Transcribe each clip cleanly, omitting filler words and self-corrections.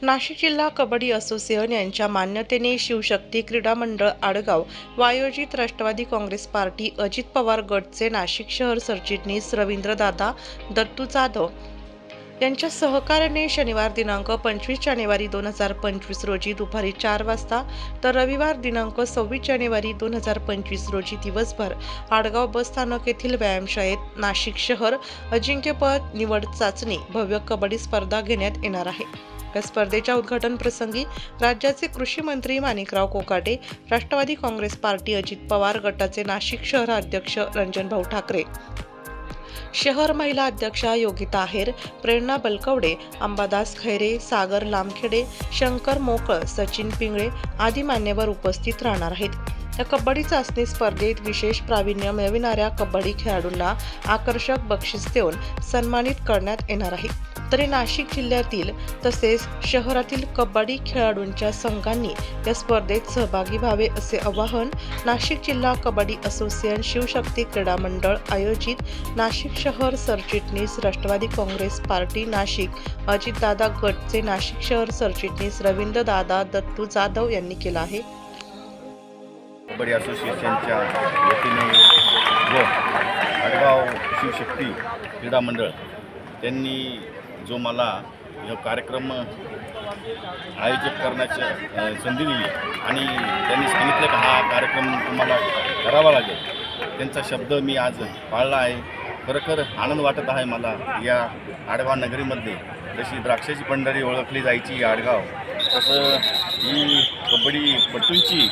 नाशिक जिल्हा कबड्डी असोसिएशन यांच्या मान्यतेने शिवशक्ती क्रीडा मंडळ आडगाव व आयोजित राष्ट्रवादी काँग्रेस पार्टी अजित पवार गटचे नाशिक शहर सरचिटणीस रवींद्रदादा दत्तू जाधव यांच्या सहकार्याने शनिवार दिनांक 25 जानेवारी 2025 रोजी दुपारी 4 वाजता तर रविवार दिनांक 26 जानेवारी 2025 रोजी दिवसभर आडगाव बस स्थानक येथील व्यायामशाळेत नाशिक शहर अजिंक्यपद निवड चाचणी भव्य कबड्डी स्पर्धा घेण्यात येणार आहे। या स्पर्धेच्या उद्घाटन प्रसंगी राज्याचे कृषी मंत्री माणिकराव कोकाटे, राष्ट्रवादी काँग्रेस पार्टी अजित पवार गटाचे नाशिक शहर अध्यक्ष रंजनभाऊ ठाकरे, शहर महिला अध्यक्षा योगिता आहेर, प्रेरणा बलकवडे, अंबादास खैरे, सागर लामखेडे, शंकर मोकळ, सचिन पिंगळे आदी मान्यवर उपस्थित राहणार आहेत। या कबड्डी चाचणी स्पर्धेत विशेष प्रावीण्य मिळविणाऱ्या कबड्डी खेळाडूंना आकर्षक बक्षीस देऊन सन्मानित करण्यात येणार आहे। तरी नाशिक जिल्ह्यातील तसेच शहरातील कबड्डी खेळाडूंच्या संघांनी या स्पर्धेत सहभागी व्हावे असे आवाहन नाशिक जिल्हा कबड्डी असोसिएशन शिवशक्ती क्रीडा मंडळ आयोजित नाशिक शहर सरचिटणीस राष्ट्रवादी काँग्रेस पार्टी नाशिक अजितदादा गटचे नाशिक शहर सरचिटणीस रवींद्रदादा दत्तू जाधव यांनी केला आहे। कबड्डी असोसिएशनच्या वतीने व आडगाव शिवशक्ती क्रीडा मंडळ त्यांनी जो मला हा कार्यक्रम आयोजित करण्याची संधी दिली आणि त्यांनी सांगितलं की हा कार्यक्रम तुम्हाला करावा लागेल, त्यांचा शब्द मी आज पाळला आहे। खरोखर आनंद वाटत आहे मला। या आडगाव नगरीमध्ये जशी द्राक्षाची पंढरी ओळखली जायची आडगाव, तसं ही कबड्डीपटूंची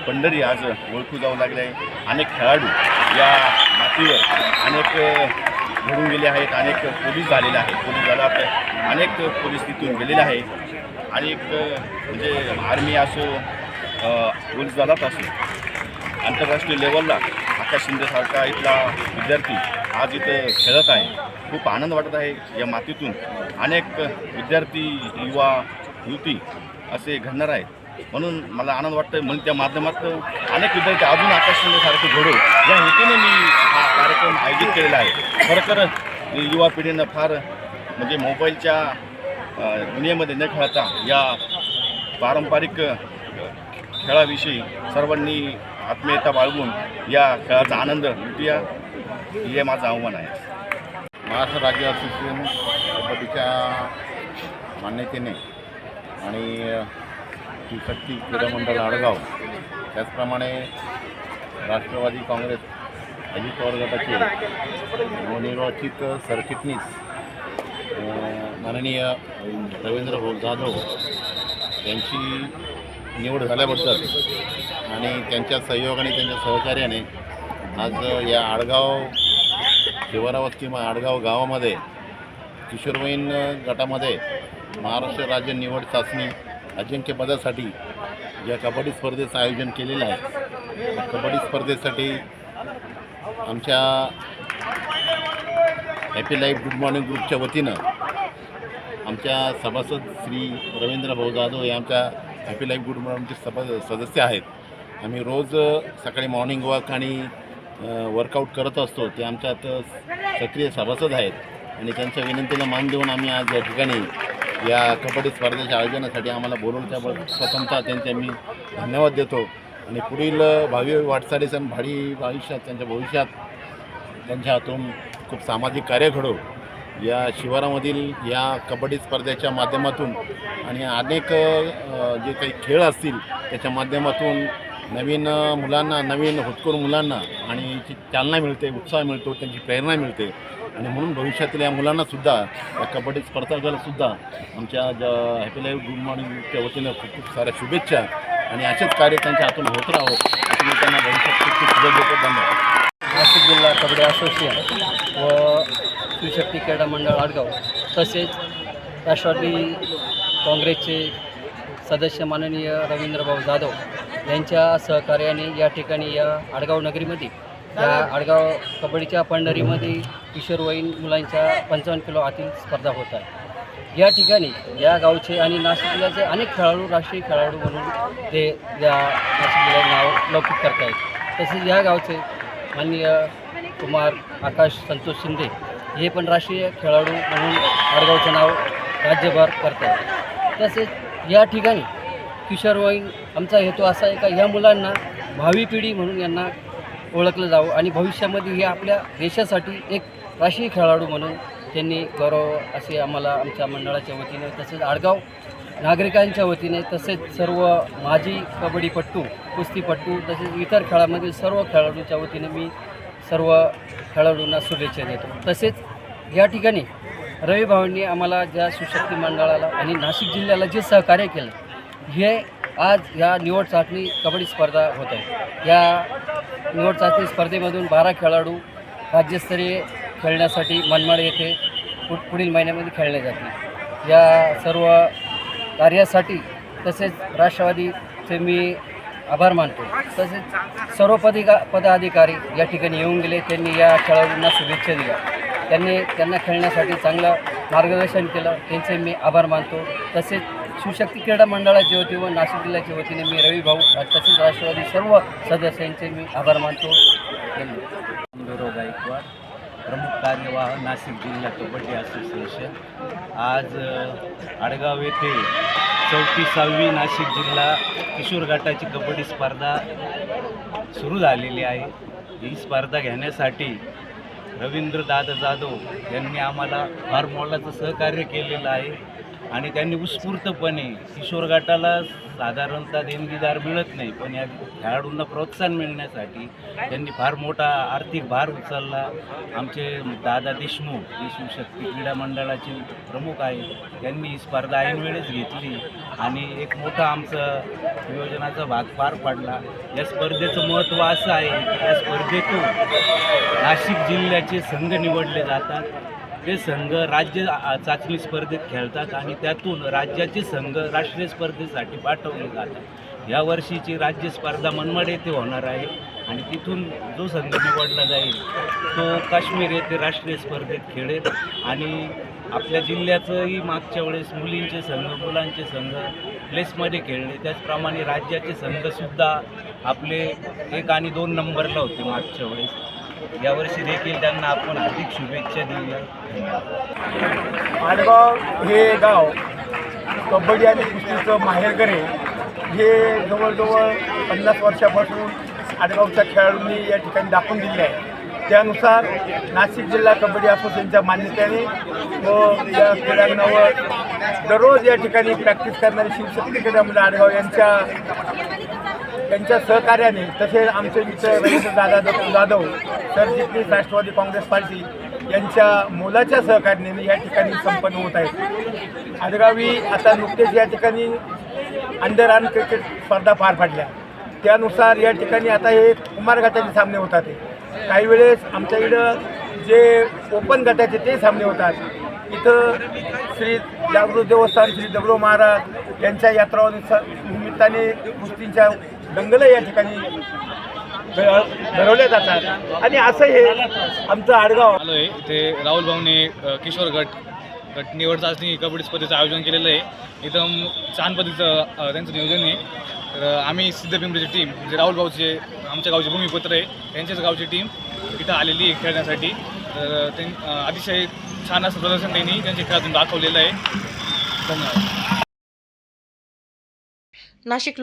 पंढरी आज ओळखू जाऊ लागले आहे। अनेक खेळाडू या मातीवर अनेक घडून गेले आहेत, अनेक पोलीस झालेले आहेत, पोलीस झाला अनेक पोलीस तिथून गेलेले आहे। अनेक म्हणजे आर्मी असो, पोलीस दलात असो, आंतरराष्ट्रीय लेवलला आकाश शिंदेसारखा इथला विद्यार्थी आज इथं खेळत आहे। खूप आनंद वाटत आहे। या मातीतून अनेक विद्यार्थी, युवा, युवती असे घडणार आहेत, म्हणून मला आनंद वाटतं। म्हणून त्या माध्यमातून अनेक विद्यार्थी अजून आकाश शिंदेसारखे घडू या हेतूने मी हा कार्यक्रम आयोजित केलेला आहे। खरोखर युवा पिढीनं फार म्हणजे मोबाईलच्या दुनियेमध्ये न खेळता या पारंपरिक खेळाविषयी सर्वांनी आत्मीयता बाळगून या खेळाचा आनंद लुटूया, हे माझं आव्हान आहे। महाराष्ट्र राज्य असोसिएशन कबड्डीच्या मान्यतेने आणि शिवशक्ती क्रीडा मंडळ आडगाव, त्याचप्रमाणे राष्ट्रवादी काँग्रेस अजित पवार गटाचे नवनिर्वाचित सरचिटणीस माननीय रवींद्रभाऊ जाधव यांची निवड झाल्याबद्दल आणि त्यांच्या सहयोगाने, त्यांच्या सहकार्याने आज या आडगाव शिवारावस्ती आडगाव गावामध्ये किशोरवयीन गटामध्ये महाराष्ट्र राज्य निवड चाचणी अजिंक्यपदासाठी या कबड्डी स्पर्धेचं आयोजन केलेलं आहे। कबड्डी स्पर्धेसाठी आमच्या हॅपी लाईफ गुड मॉर्निंग ग्रुपच्या वतीनं आमच्या सभासद श्री रवींद्रभाऊ जाधव हे आमच्या हॅपी लाईफ गुड मॉर्निंगचे सदस्य आहेत। आम्ही रोज सकाळी मॉर्निंग वॉक आणि वर्कआउट करत असतो। ते आमच्यात सक्रिय सभासद आहेत आणि त्यांच्या विनंतीला मान देऊन आम्ही आज या ठिकाणी या कबड्डी स्पर्धेच्या आयोजनासाठी आम्हाला बोलवलं, त्याबद्दल प्रथमतः त्यांचे मी धन्यवाद देतो। आणि पुढील भावी वाटचालीस आणि भावी आयुष्यात, त्यांच्या भविष्यात त्यांच्या हातून खूप सामाजिक कार्य घडो या शिवारामधील या कबड्डी स्पर्धेच्या माध्यमातून आणि अनेक जे काही खेळ असतील त्याच्या माध्यमातून नवीन मुलांना, नवीन होतकरू मुलांना आणि चालना मिळते, उत्साह मिळतो, त्यांची प्रेरणा मिळते। आणि म्हणून भविष्यातील या मुलांनासुद्धा या कबड्डी स्पर्धकालासुद्धा आमच्या हॅपी लाईफ गुड मॉर्निंगच्या वतीनं खूप खूप साऱ्या शुभेच्छा आणि असेच कार्य त्यांच्या हातून होत राहो असं मी त्यांना भविष्यात खूप खूप शुभेच्छा देतो। धन्यवाद। नाशिक जिल्हा कबड्डी असोसिएशन व शिवशक्ती क्रीडा मंडळ आडगाव तसेच राष्ट्रवादी काँग्रेसचे सदस्य माननीय रवींद्रभाऊ जाधव यांच्या सहकार्याने या ठिकाणी या आडगाव नगरीमध्ये या आडगाव कबड्डीच्या पंढरीमध्ये किशोरवयीन मुलांच्या 55 किलो आतील स्पर्धा होत आहे। या ठिकाणी या गावचे आणि नाशिक जिल्ह्याचे अनेक खेळाडू राष्ट्रीय खेळाडू म्हणून ते या नाशिक जिल्ह्यात नाव लौकिक करत आहेत। तसेच या गावचे माननीय कुमार आकाश संतोष शिंदे हे पण राष्ट्रीय खेळाडू म्हणून आडगावचं नाव राज्यभर करतात. तसेच या ठिकाणी किशोरवयीन आमचा हेतू असा आहे का या मुलांना भावी पिढी म्हणून यांना ओळखलं जावं आणि भविष्यामध्ये हे आपल्या देशासाठी एक राष्ट्रीय खेळाडू म्हणून त्यांनी गौरव असे आम्हाला आमच्या मंडळाच्या वतीने तसेच आडगाव नागरिकांच्या वतीने तसेच सर्व माजी कबड्डीपट्टू कुस्तीपट्टू तसेच इतर खेळामधील सर्व खेळाडूंच्या वतीने मी सर्व खेळाडूंना शुभेच्छा देतो. तसेच या ठिकाणी रवी भाऊंनी आम्हाला ज्या सुशक्ती मंडळाला आणि नाशिक जिल्ह्याला जे सहकार्य केलं हे आज ह्या निवड चाचणी कबड्डी स्पर्धा होत आहे. या निवड चाचणी स्पर्धेमधून 12 खेळाडू राज्यस्तरीय खेळण्यासाठी मनमाड येथे पुढील महिन्यामध्ये खेळले जातील. या सर्व कार्यासाठी तसेच राष्ट्रवादीचे मी आभार मानतो. तसेच सर्व पदाधिकारी या ठिकाणी येऊन गेले, त्यांनी या खेळाडूंना शुभेच्छा दिल्या, त्यांना खेळण्यासाठी चांगलं मार्गदर्शन केलं, त्यांचे मी आभार मानतो. तसेच शिवशक्ती क्रीडा मंडळाच्या वतीने व नाशिक जिल्ह्याच्या वतीने मी रवी भाऊ तसेच राष्ट्रवादी सर्व सदस्यांचे मी आभार मानतो. धन्यवाद. गायकवाड, प्रमुख कार्यवाह नाशिक जिल्हा कबड्डी असोसिएशन. आज आडगाव येथे 34वी नाशिक जिल्हा किशोर गटाची कबड्डी स्पर्धा सुरू झालेली आहे. ही स्पर्धा घेण्यासाठी रवींद्रदादा जाधव यांनी आम्हाला फार मोलाचं सहकार्य केलेलं आहे आणि त्यांनी उत्स्फूर्तपणे किशोर गटाला साधारणतः देणगीदार मिळत नाही, पण या खेळाडूंना प्रोत्साहन मिळण्यासाठी त्यांनी फार मोठा आर्थिक भार उचलला. आमचे दादा देशमुख ही शिवशक्ती क्रीडा मंडळाचे प्रमुख आहेत, त्यांनी ही स्पर्धा ऐनवेळेस घेतली आणि एक मोठा आमचं नियोजनाचा भाग पार पडला. या स्पर्धेचं महत्त्व असं आहे की या स्पर्धेतून नाशिक जिल्ह्याचे संघ निवडले जातात. ते संघ राज्य चाचणी स्पर्धेत खेळतात आणि त्यातून राज्याचे संघ राष्ट्रीय स्पर्धेसाठी पाठवले जातात. यावर्षीची राज्य स्पर्धा मनमाड येथे होणार आहे आणि तिथून जो संघ निवडला जाईल तो काश्मीर येथे राष्ट्रीय स्पर्धेत खेळेल. आणि आपल्या जिल्ह्याचंही मागच्या वेळेस मुलींचे संघ मुलांचे संघ प्लेसमध्ये खेळले, त्याचप्रमाणे राज्याचे संघसुद्धा आपले 1 आणि 2 नंबरला होते मागच्या वेळेस. यावर्षी देखील त्यांना आपण हार्दिक शुभेच्छा देऊया. आडगाव हे गाव कबड्डी आणि कुस्तीचं माहेरघर आहे. हे जवळजवळ 50 वर्षापासून आडगावच्या खेळाडूंनी या ठिकाणी दाखवून दिले आहे. त्यानुसार नाशिक जिल्हा कबड्डी असोसिएशनच्या मान्यतेने व या क्रीडांगणावर दररोज या ठिकाणी प्रॅक्टिस करणारी शिवशक्ती क्रीडा मंडळ आडगाव यांच्या सहकार्याने तसेच आमचे मित्र रवींद्रदादा जाधव सरचिटणीस राष्ट्रवादी काँग्रेस पार्टी यांच्या मोलाच्या सहकार्याने या ठिकाणी संपन्न होत आहेत. आडगावी आता नुकतेच या ठिकाणी अंडर आर्म क्रिकेट स्पर्धा पार पडल्या. त्यानुसार या ठिकाणी आता हे कुमार गटाचे सामने होतात. काही वेळेस आमच्या इकडं जे ओपन गटाचे ते सामने होतात. इथं श्री जागृत देवस्थान श्री दगडू महाराज यांच्या यात्रा निमित्ताने कुस्तींच्या दंगल या ठिकाणी भरवल्या जातात. आणि असं हे आमचं आडगाव आलो आहे. इथे राहुल भाऊने किशोर गट निवड चाचणी कबड्डी स्पर्धेचं आयोजन केलेलं आहे. एकदम छान पद्धतीचं त्यांचं नियोजन आहे. तर आम्ही सिद्धपिंपरीची टीम म्हणजे राहुल भाऊचे आमच्या गावचे भूमिपुत्र आहे, त्यांच्याच गावची टीम इथं आलेली आहे खेळण्यासाठी. तर अतिशय छान असं प्रदर्शन त्यांनी त्यांच्या खेळातून दाखवलेलं आहे. धन्यवाद. नाशिक